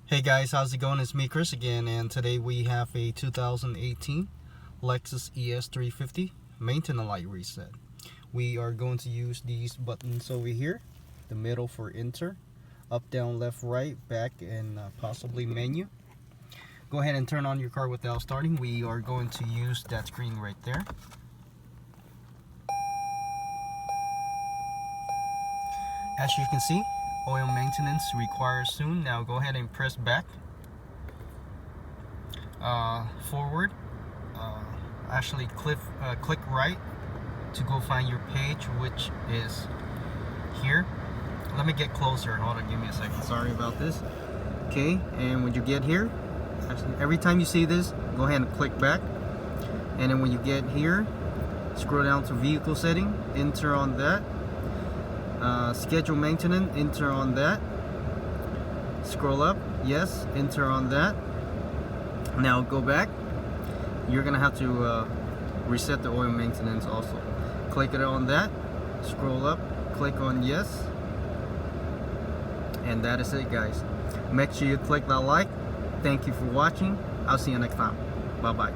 Hey guys, how's it going? It's me, Chris, again, and today we have a 2018 Lexus ES 350 maintenance light reset. We are going to use these buttons over here, the middle for enter, up, down, left, right, back, and possibly menu. Go ahead and turn on your car without starting. We are going to use that screen right there. As you can see, oil maintenance required soon. Now go ahead and press back, forward, actually click right to go find your page, which is here. Let me get closer. Hold on, give me a second. Sorry about this. Okay, and when you get here, every time you see this, go ahead and click back. And then when you get here, scroll down to vehicle setting, enter on that. Schedule maintenance, enter on that. Scroll up, yes, enter on that. Now go back. You're gonna have to reset the oil maintenance also. Click it on that, scroll up, click on yes, and that is it, guys. Make sure you click that like. Thank you for watching. I'll see you next time. Bye bye.